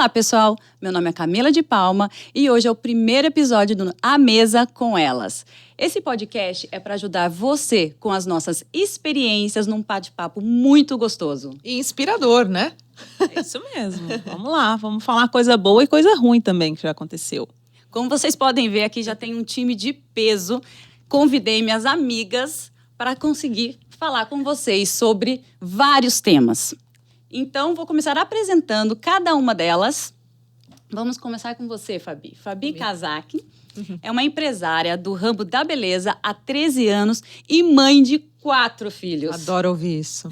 Olá, pessoal! Meu nome é Camila de Palma e hoje é o primeiro episódio do A Mesa com Elas. Esse podcast é para ajudar você com as nossas experiências num bate-papo muito gostoso. E inspirador, né? É isso mesmo. Vamos lá, vamos falar coisa boa e coisa ruim também que já aconteceu. Como vocês podem ver, aqui já tem um time de peso. Convidei minhas amigas para conseguir falar com vocês sobre vários temas. Então, vou começar apresentando cada uma delas. Vamos começar com você, Fabi. Fabi Kazak é uma empresária do ramo da beleza há 13 anos e mãe de 4 filhos. Adoro ouvir isso.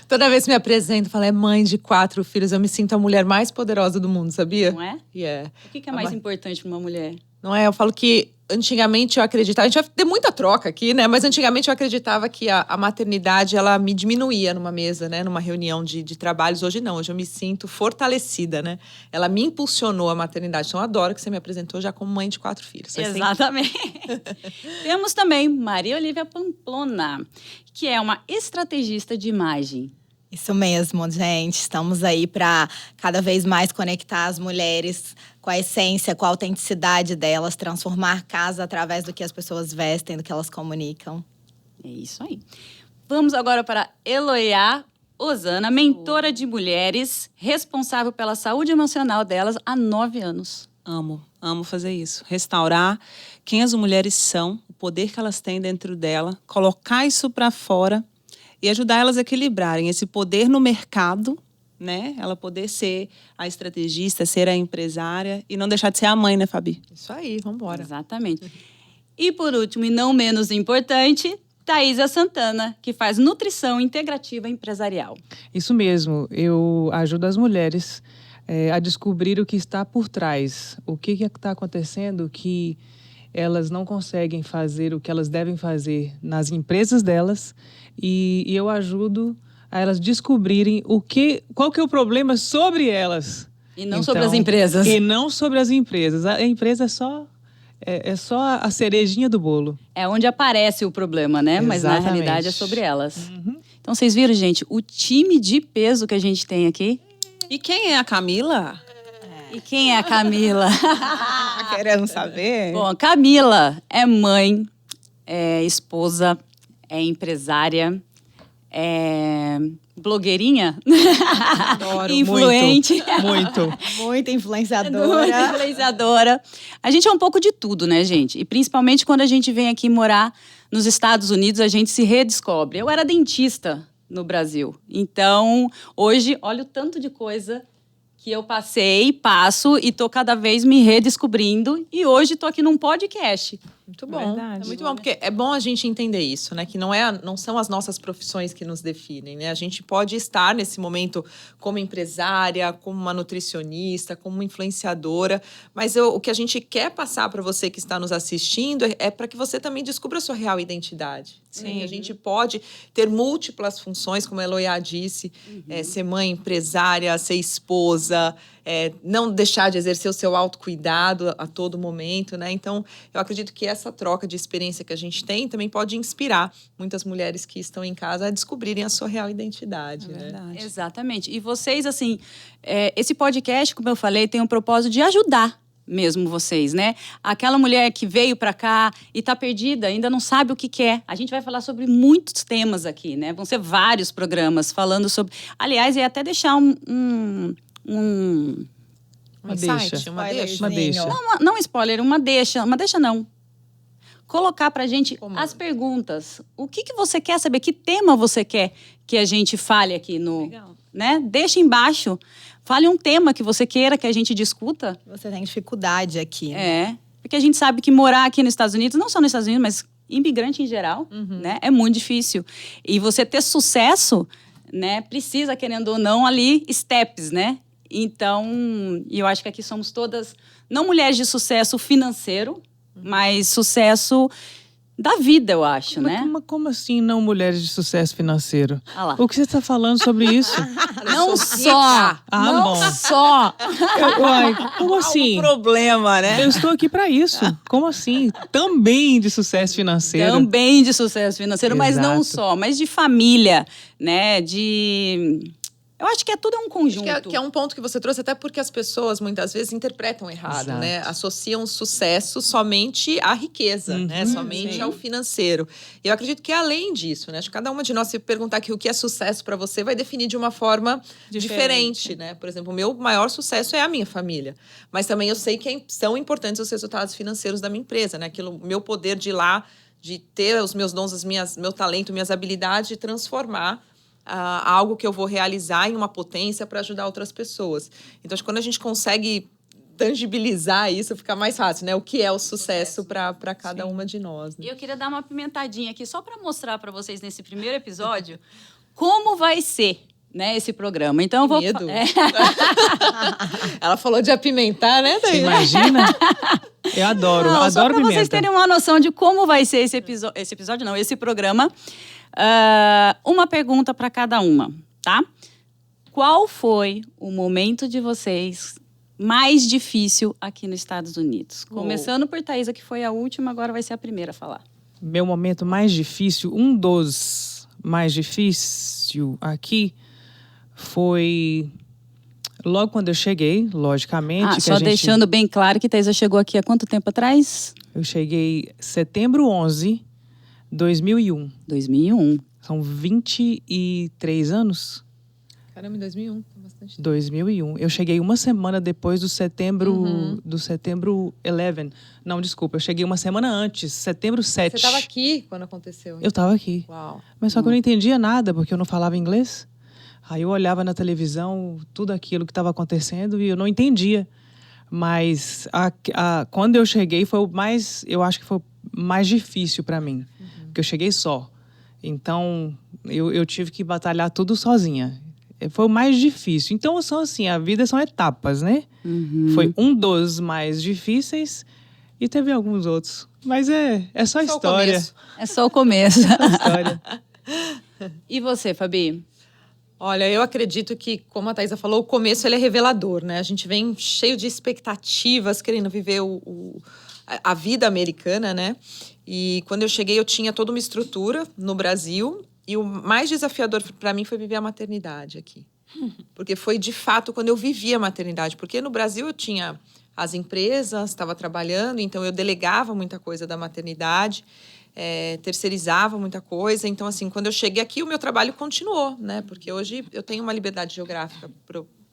Toda vez que me apresento, falo, é mãe de 4 filhos. Eu me sinto a mulher mais poderosa do mundo, sabia? Não é? Yeah. O que é mais importante para uma mulher? Não é? Eu falo que antigamente eu acreditava, a gente vai ter muita troca aqui, né? Mas antigamente eu acreditava que a maternidade, ela me diminuía numa mesa, né? Numa reunião de trabalhos. Hoje não, hoje eu me sinto fortalecida, né? Ela me impulsionou a maternidade. Então eu adoro que você me apresentou já como mãe de 4 filhos. Exatamente. Temos também Maria Olivia Pamplona, que é uma estrategista de imagem. Isso mesmo, gente. Estamos aí para cada vez mais conectar as mulheres com a essência, com a autenticidade delas, transformar casa através do que as pessoas vestem, do que elas comunicam. É isso aí. Vamos agora para Eloia Osana, mentora de mulheres, responsável pela saúde emocional delas há 9 anos. Amo fazer isso. Restaurar quem as mulheres são, o poder que elas têm dentro dela, colocar isso para fora e ajudar elas a equilibrarem esse poder no mercado, né? Ela poder ser a estrategista, ser a empresária e não deixar de ser a mãe, né, Fabi? Isso aí, vamos embora. Exatamente. E por último, e não menos importante, Thaisa Santana, que faz nutrição integrativa empresarial. Isso mesmo, eu ajudo as mulheres a descobrir o que está por trás, o que está acontecendo que elas não conseguem fazer o que elas devem fazer nas empresas delas e eu ajudo a elas descobrirem qual que é o problema sobre elas. E não sobre as empresas. E não sobre as empresas. A empresa é só a cerejinha do bolo. É onde aparece o problema, né? Exatamente. Mas na realidade é sobre elas. Uhum. Então vocês viram, gente, o time de peso que a gente tem aqui. E quem é a Camila? E quem é a Camila? Querendo saber? Bom, a Camila é mãe, é esposa, é empresária, é blogueirinha, Adoro, influente, Muito. Muita influenciadora. muito influenciadora. A gente é um pouco de tudo, né, gente? E principalmente quando a gente vem aqui morar nos Estados Unidos, a gente se redescobre. Eu era dentista no Brasil. Então, hoje, olha o tanto de coisa que eu passei, passo e tô cada vez me redescobrindo. E hoje tô aqui num podcast. Muito bom. Verdade. É muito bom, porque é bom a gente entender isso, né? Que não são as nossas profissões que nos definem, né? A gente pode estar nesse momento como empresária, como uma nutricionista, como uma influenciadora, mas o que a gente quer passar para você que está nos assistindo é para que você também descubra a sua real identidade. Sim. A gente pode ter múltiplas funções, como a Eloia disse, ser mãe, empresária, ser esposa, não deixar de exercer o seu autocuidado a todo momento, né? Então, eu acredito que essa troca de experiência que a gente tem também pode inspirar muitas mulheres que estão em casa a descobrirem a sua real identidade, né? Verdade. Exatamente. E vocês, assim, esse podcast, como eu falei, tem o propósito de ajudar mesmo vocês, né? Aquela mulher que veio pra cá e tá perdida, ainda não sabe o que quer. A gente vai falar sobre muitos temas aqui, né? Vão ser vários programas falando sobre... Aliás, ia até deixar uma deixa. Não spoiler, uma deixa não. Colocar pra gente Como? as perguntas. O que você quer saber? Que tema você quer que a gente fale aqui no... Legal. Né? Deixa embaixo. Fale um tema que você queira que a gente discuta. Você tem dificuldade aqui, né? Porque a gente sabe que morar aqui nos Estados Unidos, não só nos Estados Unidos, mas imigrante em geral, né? É muito difícil. E você ter sucesso, né? Precisa, querendo ou não, ali, steps, né? Então, eu acho que aqui somos todas, não mulheres de sucesso financeiro, mas sucesso da vida, eu acho, né? Como assim não mulheres de sucesso financeiro? Ah lá. O que você está falando sobre isso? Não só, não bom. só. Como assim? Um problema, né? Eu estou aqui para isso. Como assim? Também de sucesso financeiro. Também de sucesso financeiro, mas não Exato. só, mas de família, né? De Eu acho que tudo é um conjunto. Acho que é um ponto que você trouxe, até porque as pessoas muitas vezes interpretam errado, Exato. né? Associam sucesso somente à riqueza, né? Somente sim. ao financeiro. E eu acredito que além disso, né? Acho que cada uma de nós, se perguntar aqui o que é sucesso para você, vai definir de uma forma diferente, né? Por exemplo, o meu maior sucesso é a minha família. Mas também eu sei que são importantes os resultados financeiros da minha empresa, né? Aquilo, meu poder de ir lá, de ter os meus dons, meu talento, minhas habilidades, de transformar algo que eu vou realizar em uma potência para ajudar outras pessoas. Então, acho que quando a gente consegue tangibilizar isso, fica mais fácil, né? O que é o sucesso para cada uma de nós. Né? E eu queria dar uma pimentadinha aqui, só para mostrar para vocês nesse primeiro episódio como vai ser, né, esse programa. Então, eu vou... Medo. Ela falou de apimentar, né, Você Daí? imagina? Eu adoro, Não, só adoro para pimenta. vocês terem uma noção de como vai ser esse programa. Uma pergunta para cada uma, tá? Qual foi o momento de vocês mais difícil aqui nos Estados Unidos? Começando por Thaisa, que foi a última, agora vai ser a primeira a falar. Meu momento mais difícil, um dos mais difíceis aqui, foi logo quando eu cheguei, logicamente. Só deixando bem claro que Thaisa chegou aqui há quanto tempo atrás? Eu cheguei setembro 11, 2001. 2001. São 23 anos? Caramba, em 2001. Bastante tempo. 2001. Eu cheguei uma semana depois do setembro 11. Não, desculpa. Eu cheguei uma semana antes, setembro 7. Você estava aqui quando aconteceu? Eu estava aqui. Uau. Mas só que eu não entendia nada, porque eu não falava inglês. Aí eu olhava na televisão tudo aquilo que estava acontecendo e eu não entendia. Mas quando eu cheguei foi eu acho que foi o mais difícil para mim, porque eu cheguei só. Então eu tive que batalhar tudo sozinha. Foi o mais difícil. Então são assim, a vida são etapas, né? Foi um dos mais difíceis e teve alguns outros. Mas é só história. começo. É só o começo. História. E você, Fabi? Olha, eu acredito que, como a Thaisa falou, o começo ele é revelador, né? A gente vem cheio de expectativas, querendo viver a vida americana, né? E quando eu cheguei, eu tinha toda uma estrutura no Brasil. E o mais desafiador para mim foi viver a maternidade aqui. Porque foi, de fato, quando eu vivi a maternidade. Porque no Brasil eu tinha as empresas, estava trabalhando, então eu delegava muita coisa da maternidade. Terceirizava muita coisa. Então, assim, quando eu cheguei aqui, o meu trabalho continuou, né? Porque hoje eu tenho uma liberdade geográfica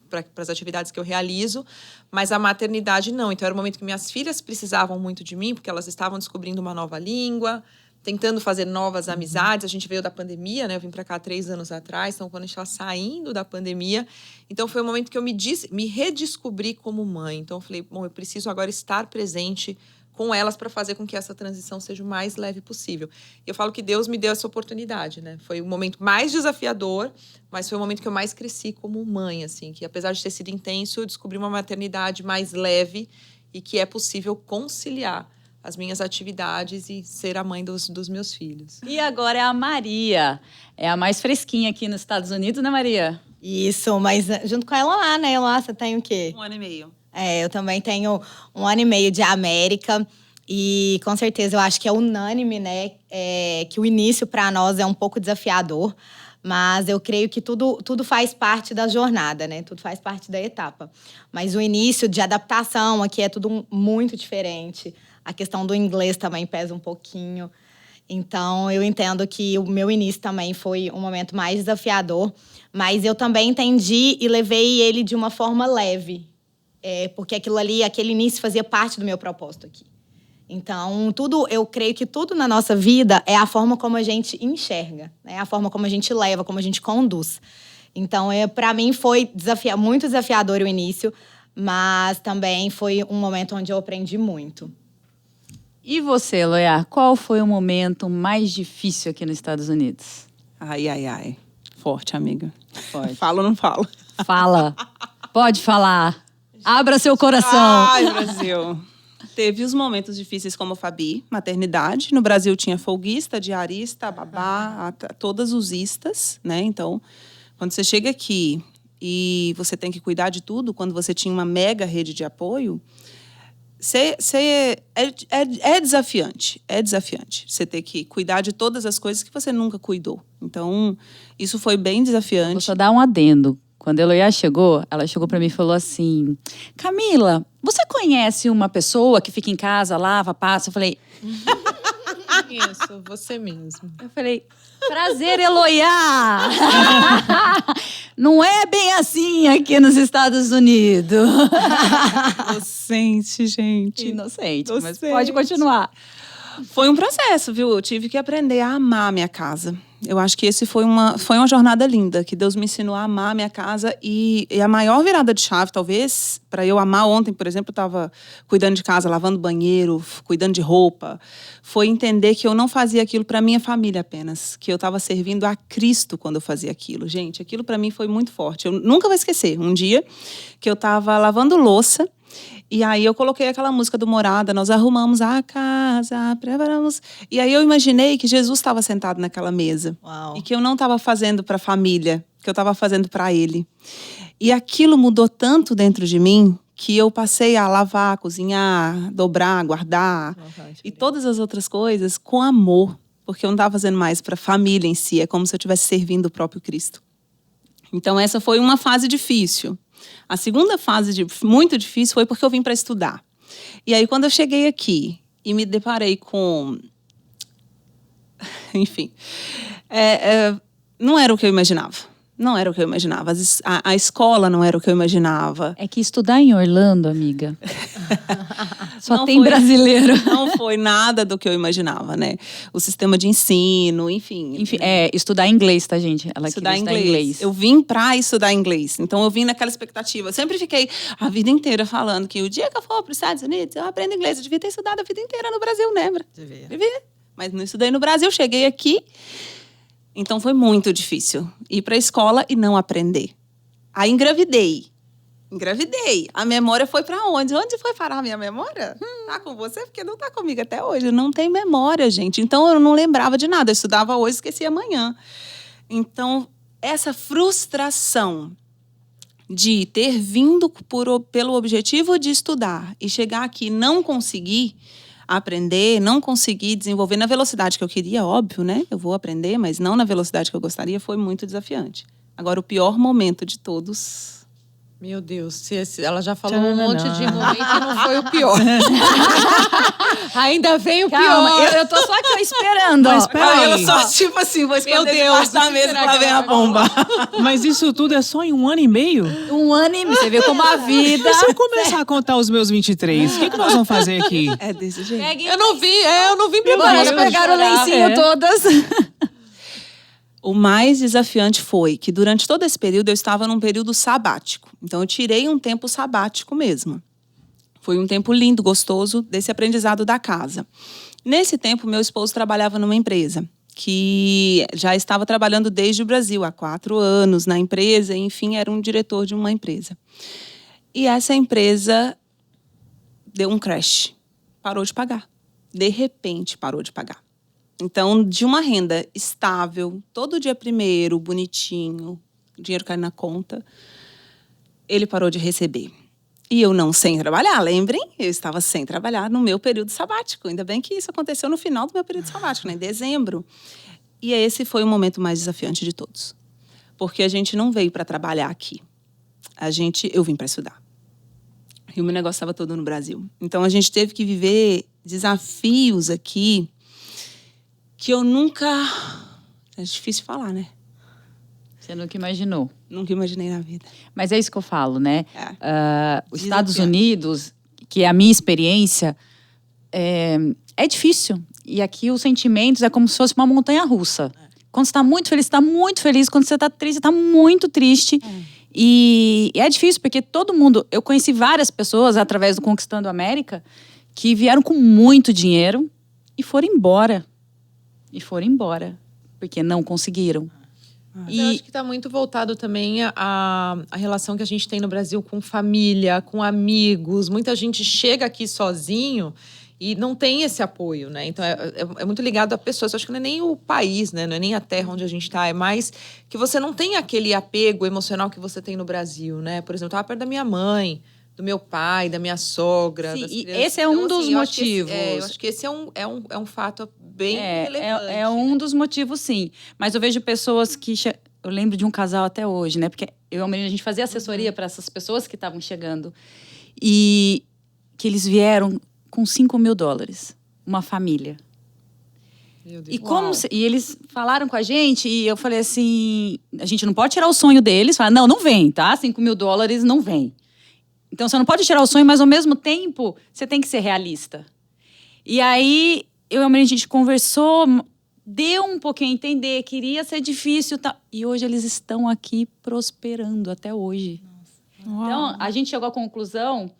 para as atividades que eu realizo, mas a maternidade não. Então, era o momento que minhas filhas precisavam muito de mim, porque elas estavam descobrindo uma nova língua, tentando fazer novas amizades. A gente veio da pandemia, né? Eu vim para cá 3 anos atrás, então quando a gente estava saindo da pandemia. Então, foi o momento que eu me redescobri como mãe. Então, eu falei, bom, eu preciso agora estar presente com elas para fazer com que essa transição seja o mais leve possível. Eu falo que Deus me deu essa oportunidade, né? Foi o momento mais desafiador, mas foi o momento que eu mais cresci como mãe, assim, que apesar de ter sido intenso, eu descobri uma maternidade mais leve e que é possível conciliar as minhas atividades e ser a mãe dos meus filhos. E agora é a Maria. É a mais fresquinha aqui nos Estados Unidos, né, Maria? Isso, mas junto com ela lá, né? Ela, você tem o quê? 1 ano e meio. Eu também tenho 1 ano e meio de América. E com certeza eu acho que é unânime, né? Que o início para nós é um pouco desafiador. Mas eu creio que tudo faz parte da jornada, né? Tudo faz parte da etapa. Mas o início de adaptação aqui é tudo muito diferente. A questão do inglês também pesa um pouquinho. Então, eu entendo que o meu início também foi um momento mais desafiador. Mas eu também entendi e levei ele de uma forma leve. Porque aquele início fazia parte do meu propósito aqui. Então, eu creio que tudo na nossa vida é a forma como a gente enxerga, né? A forma como a gente leva, como a gente conduz. Então, para mim, foi muito desafiador o início, mas também foi um momento onde eu aprendi muito. E você, Loia, qual foi o momento mais difícil aqui nos Estados Unidos? Ai, ai, ai. Forte, amiga. Forte. Falo ou não falo? Fala. Pode falar. Abra seu coração. Ai, Brasil. Teve os momentos difíceis como a Fabi, maternidade. No Brasil tinha folguista, diarista, babá, todas os istas, né? Então, quando você chega aqui e você tem que cuidar de tudo, quando você tinha uma mega rede de apoio, é desafiante. É desafiante. Você ter que cuidar de todas as coisas que você nunca cuidou. Então, isso foi bem desafiante. Vou só dar um adendo. Quando a Eloá chegou, ela chegou pra mim e falou assim: Camila, você conhece uma pessoa que fica em casa, lava, passa? Eu falei, Isso, você mesmo. prazer, Eloá! Não é bem assim aqui nos Estados Unidos. Inocente, gente. Inocente, mas Inocente. pode continuar. Foi um processo, viu? Eu tive que aprender a amar a minha casa. Eu acho que esse foi uma jornada linda, que Deus me ensinou a amar a minha casa. E a maior virada de chave, talvez, para eu amar ontem, por exemplo, eu estava cuidando de casa, lavando banheiro, cuidando de roupa, foi entender que eu não fazia aquilo para minha família apenas, que eu estava servindo a Cristo quando eu fazia aquilo. Gente, aquilo para mim foi muito forte. Eu nunca vou esquecer. Um dia que eu estava lavando louça, e aí eu coloquei aquela música do Morada, nós arrumamos a casa, preparamos. E aí eu imaginei que Jesus estava sentado naquela mesa. Uau. E que eu não estava fazendo para a família, que eu estava fazendo para Ele. E aquilo mudou tanto dentro de mim que eu passei a lavar, cozinhar, dobrar, guardar e todas as outras coisas com amor, porque eu não estava fazendo mais para a família em si, é como se eu estivesse servindo o próprio Cristo. Então essa foi uma fase difícil. A segunda fase muito difícil foi porque eu vim para estudar. E aí, quando eu cheguei aqui e me deparei com... Enfim, não era o que eu imaginava. Não era o que eu imaginava. A escola não era o que eu imaginava. É que estudar em Orlando, amiga, só Não tem foi- brasileiro. Não foi nada do que eu imaginava, né? O sistema de ensino, enfim. Enfim, estudar inglês, tá, gente? Ela Estudar queria inglês. Eu vim para estudar inglês. Então, eu vim naquela expectativa. Eu sempre fiquei a vida inteira falando que o dia que eu for para os Estados Unidos, eu aprendo inglês. Eu devia ter estudado a vida inteira no Brasil, lembra? Devia. Mas não estudei no Brasil. Cheguei aqui. Então, foi muito difícil ir para a escola e não aprender. Aí, engravidei. A memória foi para onde? Onde foi parar a minha memória? Tá com você? Porque não tá comigo até hoje. Não tem memória, gente. Então, eu não lembrava de nada. Eu estudava hoje, esquecia amanhã. Então, essa frustração de ter vindo pelo objetivo de estudar e chegar aqui e não conseguir aprender, não conseguir desenvolver na velocidade que eu queria, óbvio, né? Eu vou aprender, mas não na velocidade que eu gostaria, foi muito desafiante. Agora, o pior momento de todos... Meu Deus, ela já falou um Tchananã. monte de momento e não foi o pior. Ainda vem o Calma, pior. eu tô só aqui esperando. Mas ó. peraí. Eu só, tipo assim, vou esconder Deus, debaixo da o que mesa será pra que ver ela a vai bomba. Mas isso tudo é só em 1 ano e meio? Um ano e meio. Você vê como a vida... E se eu começar a contar os meus 23, o que nós vamos fazer aqui? É desse jeito. Peguem Eu não vim Meu Elas Deus. pegaram o lencinho É. todas. O mais desafiante foi que durante todo esse período eu estava num período sabático. Então eu tirei um tempo sabático mesmo. Foi um tempo lindo, gostoso, desse aprendizado da casa. Nesse tempo, meu esposo trabalhava numa empresa que já estava trabalhando desde o Brasil, há 4 anos na empresa, enfim, era um diretor de uma empresa. E essa empresa deu um crash, parou de pagar. De repente, parou de pagar. Então, de uma renda estável, todo dia primeiro, bonitinho, dinheiro cai na conta, ele parou de receber. E eu não sem trabalhar, lembrem? Eu estava sem trabalhar no meu período sabático. Ainda bem que isso aconteceu no final do meu período sabático, né? Em dezembro. E esse foi o momento mais desafiante de todos. Porque a gente não veio para trabalhar aqui. Eu vim para estudar. E o meu negócio estava todo no Brasil. Então, a gente teve que viver desafios aqui que eu nunca... É difícil falar, né? Você nunca imaginou. Nunca imaginei na vida. Mas é isso que eu falo, né? Os Desafiante. Estados Unidos, que é a minha experiência, é difícil. E aqui os sentimentos é como se fosse uma montanha-russa. Quando você está muito feliz, você está muito feliz. Quando você está triste, você está muito triste. E é difícil, porque todo mundo... Eu conheci várias pessoas, através do Conquistando a América, que vieram com muito dinheiro e foram embora. Porque não conseguiram. Eu acho que está muito voltado também a relação que a gente tem no Brasil com família, com amigos. Muita gente chega aqui sozinho e não tem esse apoio, né? Então, é muito ligado a pessoas. Eu acho que não é nem o país, né? Não é nem a terra onde a gente está. É mais que você não tem aquele apego emocional que você tem no Brasil, né? Por exemplo, eu estava perto da minha mãe, do meu pai, da minha sogra. Sim, das e crianças. esse é um dos eu acho que motivos. eu acho que esse é um fato bem relevante. É um dos motivos, sim. Mas eu vejo pessoas que... Eu lembro de um casal até hoje, né? Porque eu e a Marina, a gente fazia assessoria para essas pessoas que estavam chegando. E que eles vieram com $5.000, uma família. Meu Deus. E eles falaram com a gente, e eu falei assim, a gente não pode tirar o sonho deles. Falar, não vem, tá? $5.000 não vem. Então, você não pode tirar o sonho, mas ao mesmo tempo, você tem que ser realista. E aí, eu e a Marina, a gente conversou, deu um pouquinho a entender, queria ser difícil. Tá? E hoje eles estão aqui prosperando, até hoje. Então, a gente chegou à conclusão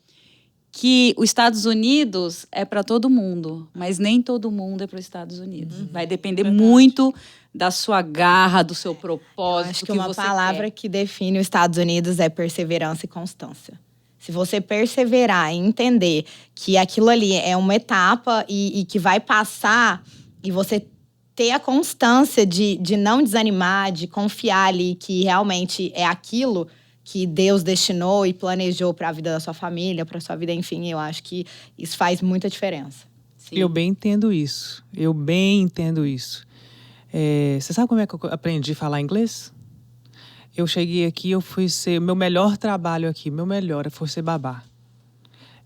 que os Estados Unidos é para todo mundo, mas nem todo mundo é para os Estados Unidos. Vai depender muito da sua garra, do seu propósito. Eu acho que uma palavra que define os Estados Unidos é perseverança e constância. Se você perseverar e entender que aquilo ali é uma etapa e que vai passar, e você ter a constância de não desanimar, de confiar ali que realmente é aquilo que Deus destinou e planejou para a vida da sua família, para a sua vida, enfim, eu acho que isso faz muita diferença. Sim. Eu bem entendo isso. Você sabe como é que eu aprendi a falar inglês? Eu cheguei aqui, eu fui ser... Meu melhor trabalho aqui, foi ser babá.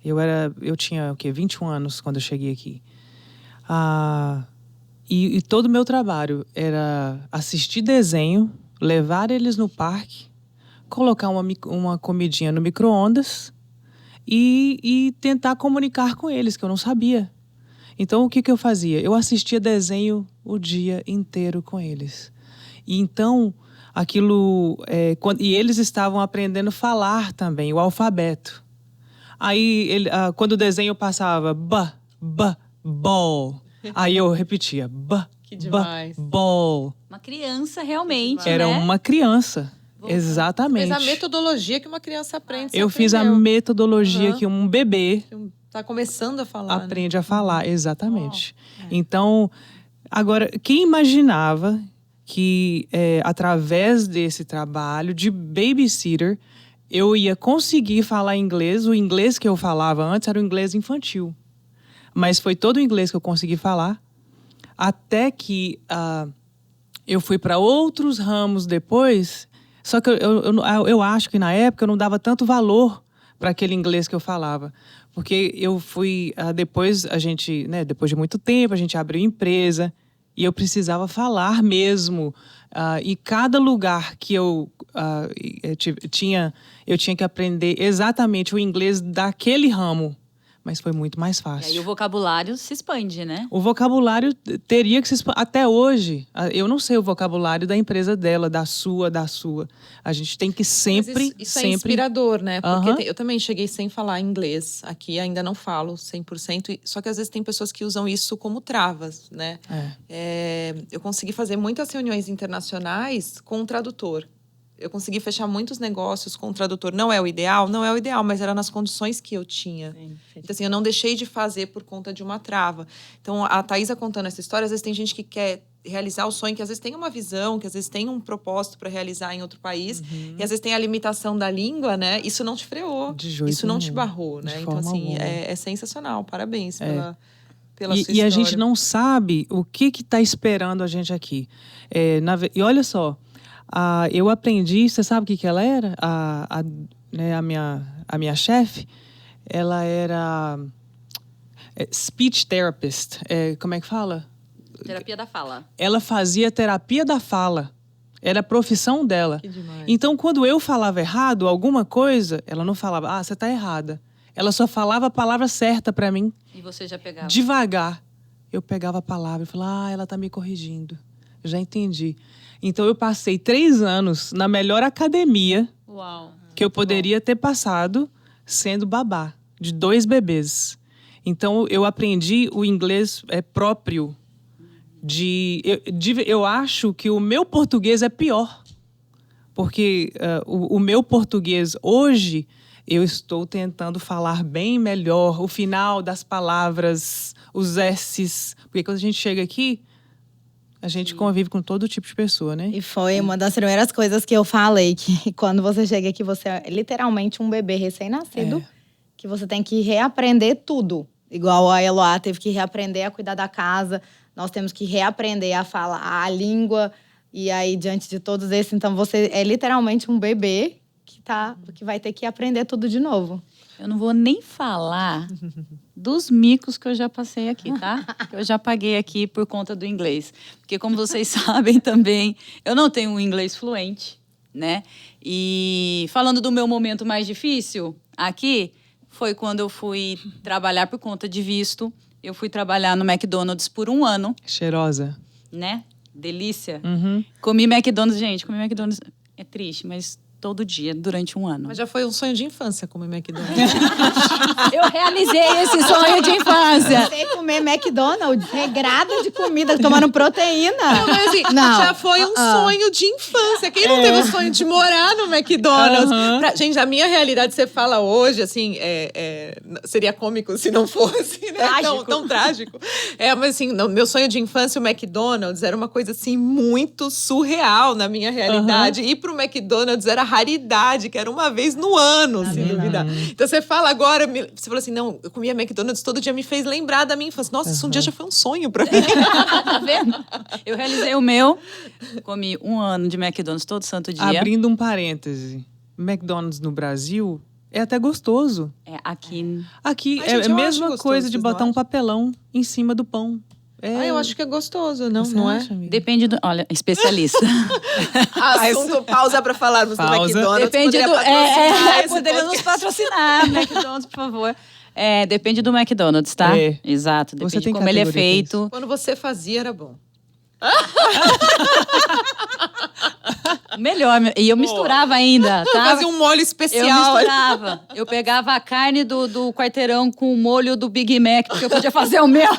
Eu tinha, 21 anos quando eu cheguei aqui. E todo o meu trabalho era assistir desenho, levar eles no parque, colocar uma comidinha no micro-ondas e tentar comunicar com eles, que eu não sabia. Então, o que eu fazia? Eu assistia desenho o dia inteiro com eles. E então, e eles estavam aprendendo a falar também, o alfabeto. Aí, quando o desenho passava, ball. Aí eu repetia, Que demais. ball. Uma criança, realmente, Era né? uma criança. Exatamente. Fez a metodologia que uma criança aprende. Eu fiz a metodologia que um bebê Tá começando a falar. aprende a falar, exatamente. Então, agora, quem imaginava que através desse trabalho de babysitter, eu ia conseguir falar inglês? O inglês que eu falava antes era o inglês infantil. Mas foi todo o inglês que eu consegui falar, até que eu fui para outros ramos depois. Só que eu acho que na época eu não dava tanto valor para aquele inglês que eu falava. Porque eu fui, depois de muito tempo, a gente abriu empresa e eu precisava falar mesmo. E cada lugar que eu tinha que aprender exatamente o inglês daquele ramo. Mas foi muito mais E fácil. aí o vocabulário se expande, né? O vocabulário teria que se expandir. Até hoje, eu não sei o vocabulário da empresa dela, da sua. A gente tem que sempre... Isso é inspirador, né? Porque Aham. eu também cheguei sem falar inglês. Aqui ainda não falo 100%. Só que às vezes tem pessoas que usam isso como travas, né? Eu consegui fazer muitas reuniões internacionais com um tradutor. Eu consegui fechar muitos negócios com o tradutor. Não é o ideal, mas era nas condições que eu tinha. Então, assim, eu não deixei de fazer por conta de uma trava. Então, a Thaisa contando essa história, às vezes tem gente que quer realizar o sonho, que às vezes tem uma visão, que às vezes tem um propósito para realizar em outro país, e às vezes tem a limitação da língua, né? Isso não te freou, De jeito isso não te nenhum. barrou, né? De Então, forma assim, alguma. é sensacional. Parabéns pela sua E história. a gente não sabe o que está esperando a gente aqui. E olha só, eu aprendi, você sabe o que ela era? A minha chefe, ela era speech therapist. Como é que fala? Terapia da fala. Ela fazia terapia da fala. Era a profissão dela. Que demais. Então, quando eu falava errado alguma coisa, ela não falava, você está errada. Ela só falava a palavra certa para mim. E você já pegava? Devagar. Eu pegava a palavra e falava, ela está me corrigindo. Já entendi. Então, eu passei 3 anos na melhor academia Uau. que eu poderia ter passado sendo babá de 2 bebês. Então, eu aprendi o inglês próprio. Eu acho que o meu português é pior. Porque o meu português hoje, eu estou tentando falar bem melhor o final das palavras, os S's. Porque quando a gente chega aqui, a gente convive com todo tipo de pessoa, né? E foi uma das primeiras coisas que eu falei, que quando você chega aqui, você é literalmente um bebê recém-nascido, que você tem que reaprender tudo. Igual a Eloá teve que reaprender a cuidar da casa, nós temos que reaprender a falar a língua E aí, diante de todos esses, então você é literalmente um bebê que vai ter que aprender tudo de novo. Eu não vou nem falar dos micos que eu já passei aqui, tá? Que eu já paguei aqui por conta do inglês. Porque, como vocês sabem também, eu não tenho um inglês fluente, né? E falando do meu momento mais difícil aqui, foi quando eu fui trabalhar por conta de visto. Eu fui trabalhar no McDonald's por 1 ano, Cheirosa. né? Delícia. Uhum. Comi McDonald's, gente, comi McDonald's é triste, mas todo dia, durante 1 ano. Mas já foi um sonho de infância comer McDonald's. Eu realizei esse sonho de infância. Você comer McDonald's, regrada de comida, tomando proteína. Não, mas assim, Não. já foi um sonho de infância. Quem não teve o sonho de morar no McDonald's? Gente, a minha realidade, você fala hoje, assim, seria cômico se não fosse, né? Trágico. Tão trágico. Mas assim, meu sonho de infância, o McDonald's, era uma coisa, assim, muito surreal na minha realidade. Ir pro McDonald's era raridade, que era uma vez no ano, se duvidar. Então você fala agora, você falou assim, não, eu comia McDonald's todo dia, me fez lembrar da minha infância. Nossa, isso um dia já foi um sonho pra mim. Tá vendo? Eu realizei o meu. Comi 1 ano de McDonald's todo santo dia. Abrindo um parêntese. McDonald's no Brasil é até gostoso. Aqui. Aqui Ai, é gente, a eu mesma acho coisa gostoso, de vocês não botar um acham? papelão em cima do pão. Eu acho que é gostoso, não, Você não acha, é? amiga? Depende do. Olha, especialista. Assunto pausa pra falarmos do Pausa. McDonald's. Depende Poderia do. patrocinar esse Poderia nos podcast. patrocinar, McDonald's, por favor. Depende do McDonald's, tá? É. Exato. Você Depende de tem como ele é categoria com feito. Quando você fazia, era bom. Melhor. E eu misturava ainda, tá? Fazia um molho Eu especial. misturava. Eu pegava a carne do quarteirão com o molho do Big Mac, porque eu podia fazer o meu.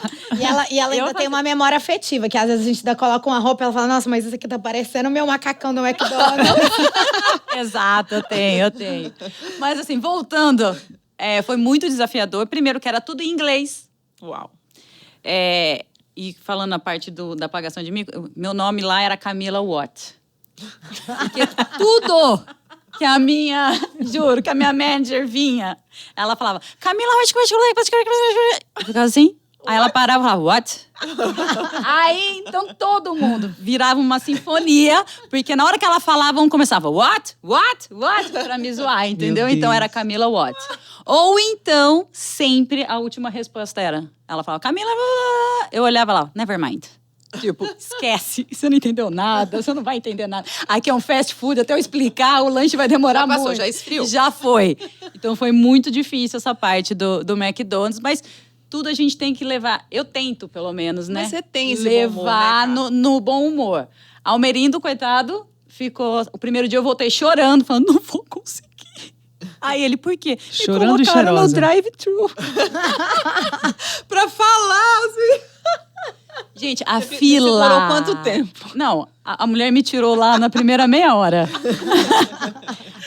E ela ainda tem uma memória afetiva, que às vezes a gente ainda coloca uma roupa e ela fala, nossa, mas isso aqui tá parecendo o meu macacão do McDonald's. Exato, eu tenho. Mas assim, voltando, foi muito desafiador. Primeiro que era tudo em inglês. Uau. E falando a parte da pagação de mico, meu nome lá era Camila Watt. Porque tudo que a minha, juro, que a minha manager vinha, ela falava, Camila, eu ficava assim. Aí ela parava e falava, what? Aí, então, todo mundo virava uma sinfonia, porque na hora que ela falava, um começava, what? Pra me zoar, entendeu? Meu Então, Deus. era Camila Watt. Ou então, sempre a última resposta era, ela falava, Camila, eu olhava lá, never mind. Tipo, esquece, você não entendeu nada, você não vai entender nada. Aqui é um fast food, até eu explicar, o lanche vai demorar Já passou, muito. já esfriou. Já foi. Então, foi muito difícil essa parte do McDonald's, mas tudo a gente tem que levar. Eu tento, pelo menos, né? Mas você tem esse levar bom humor, né, no bom humor. Almerindo, coitado, ficou... O primeiro dia eu voltei chorando, falando, não vou conseguir. Aí ele, por quê? Chorando Me e colocaram no cheirosa. drive-thru. Pra falar, assim. Gente, a fila... Demorou quanto tempo? Não, a mulher me tirou lá na primeira meia hora.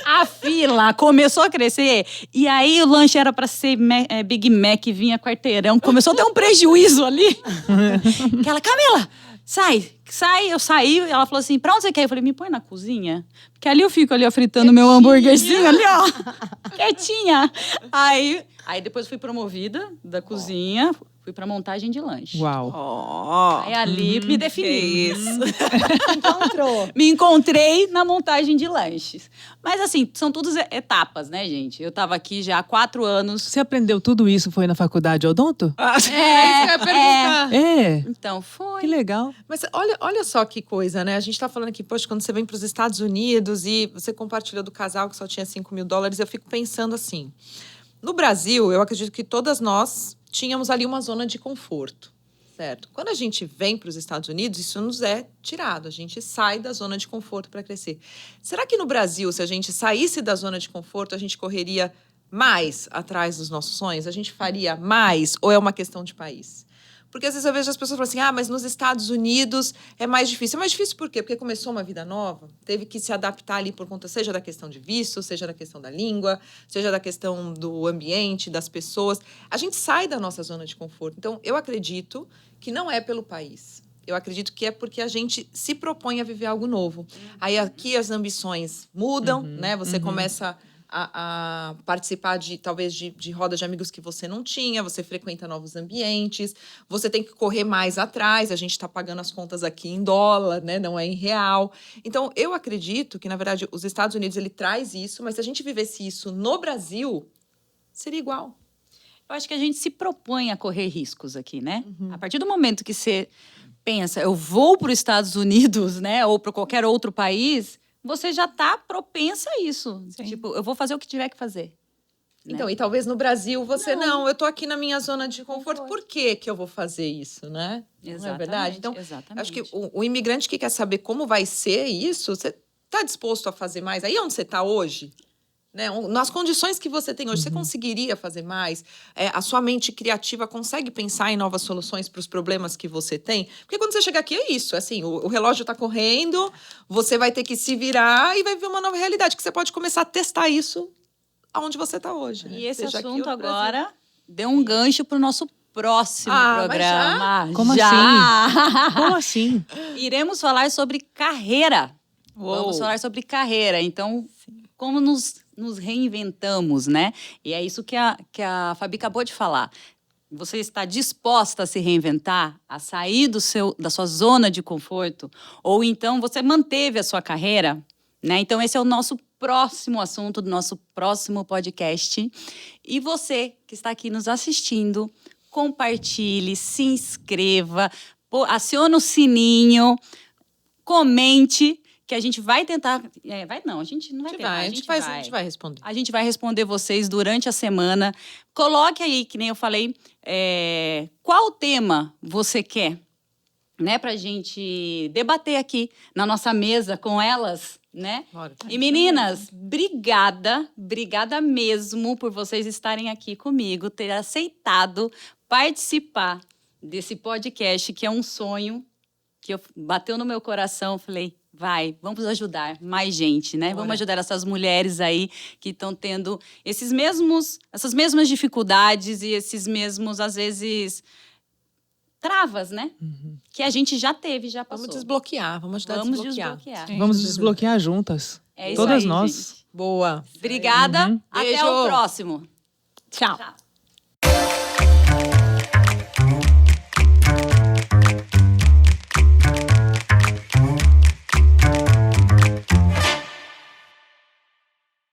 A fila começou a crescer. E aí o lanche era pra ser Big Mac, vinha quarteirão. Começou a ter um prejuízo ali. Que ela, Camila, sai. Eu saí. Ela falou assim, pra onde você quer? Eu falei, me põe na cozinha. Porque ali eu fico ali, ó, fritando meu hambúrguerzinho ali, ó. Quietinha. Aí depois fui promovida da cozinha. Fui pra montagem de lanche. Uau. Aí ali me defini. isso. Encontrou. Me encontrei na montagem de lanches. Mas assim, são todas etapas, né, gente? Eu tava aqui já há 4 anos. Você aprendeu tudo isso, foi na faculdade Odonto? É isso que eu ia perguntar. É. Então, foi. Que legal. Mas olha só que coisa, né? A gente tá falando aqui, poxa, quando você vem para os Estados Unidos e você compartilhou do casal que só tinha $5.000, eu fico pensando assim. No Brasil, eu acredito que todas nós tínhamos ali uma zona de conforto, certo? Quando a gente vem para os Estados Unidos, isso nos é tirado. A gente sai da zona de conforto para crescer. Será que no Brasil, se a gente saísse da zona de conforto, a gente correria mais atrás dos nossos sonhos? A gente faria mais? Ou é uma questão de país? Porque às vezes eu vejo as pessoas falando assim, mas nos Estados Unidos é mais difícil. É mais difícil por quê? Porque começou uma vida nova, teve que se adaptar ali por conta, seja da questão de visto, seja da questão da língua, seja da questão do ambiente, das pessoas. A gente sai da nossa zona de conforto. Então, eu acredito que não é pelo país. Eu acredito que é porque a gente se propõe a viver algo novo. Aí aqui as ambições mudam, né? Você começa a participar talvez de rodas de amigos que você não tinha, você frequenta novos ambientes, você tem que correr mais atrás, a gente está pagando as contas aqui em dólar, né? Não é em real. Então, eu acredito que, na verdade, os Estados Unidos, ele traz isso, mas se a gente vivesse isso no Brasil, seria igual. Eu acho que a gente se propõe a correr riscos aqui, né? A partir do momento que você pensa, eu vou para os Estados Unidos, né? Ou para qualquer outro país, você já está propensa a isso. Sim. Tipo, eu vou fazer o que tiver que fazer. Então, e talvez no Brasil você não, eu tô aqui na minha zona de conforto, por que eu vou fazer isso, né? Não é verdade? Então, acho que o imigrante que quer saber como vai ser isso, você tá disposto a fazer mais? Aí onde você tá hoje? Né? Nas condições que você tem hoje, você conseguiria fazer mais? A sua mente criativa consegue pensar em novas soluções para os problemas que você tem? Porque quando você chega aqui é isso, assim, o relógio está correndo, você vai ter que se virar e vai ver uma nova realidade, que você pode começar a testar isso aonde você está hoje. Né? E esse Seja aqui ou assunto no Brasil. agora deu um gancho para o nosso próximo mas programa. Como já? Como assim? Iremos falar sobre carreira. Uou. Vamos falar sobre carreira. Então, como nos reinventamos, né? E é isso que a Fabi acabou de falar. Você está disposta a se reinventar, a sair da sua zona de conforto? Ou então você manteve a sua carreira? Né? Então, esse é o nosso próximo assunto do nosso próximo podcast. E você que está aqui nos assistindo, compartilhe, se inscreva, acione o sininho, comente, que a gente vai tentar... a gente não vai tentar. A gente vai responder. A gente vai responder vocês durante a semana. Coloque aí, que nem eu falei, qual tema você quer, né? Pra gente debater aqui na nossa mesa com elas, né? Bora. E meninas, obrigada mesmo por vocês estarem aqui comigo, ter aceitado participar desse podcast, que é um sonho que bateu no meu coração. Falei, vamos ajudar mais gente, né? Vamos ajudar essas mulheres aí que estão tendo essas mesmas dificuldades e esses mesmos, às vezes, travas, né? Que a gente já teve, já passou. Vamos desbloquear, vamos ajudar a desbloquear. Vamos desbloquear juntas. É isso Todas aí, nós. gente. Boa. Obrigada. Até Beijo. o próximo. Tchau. Tchau.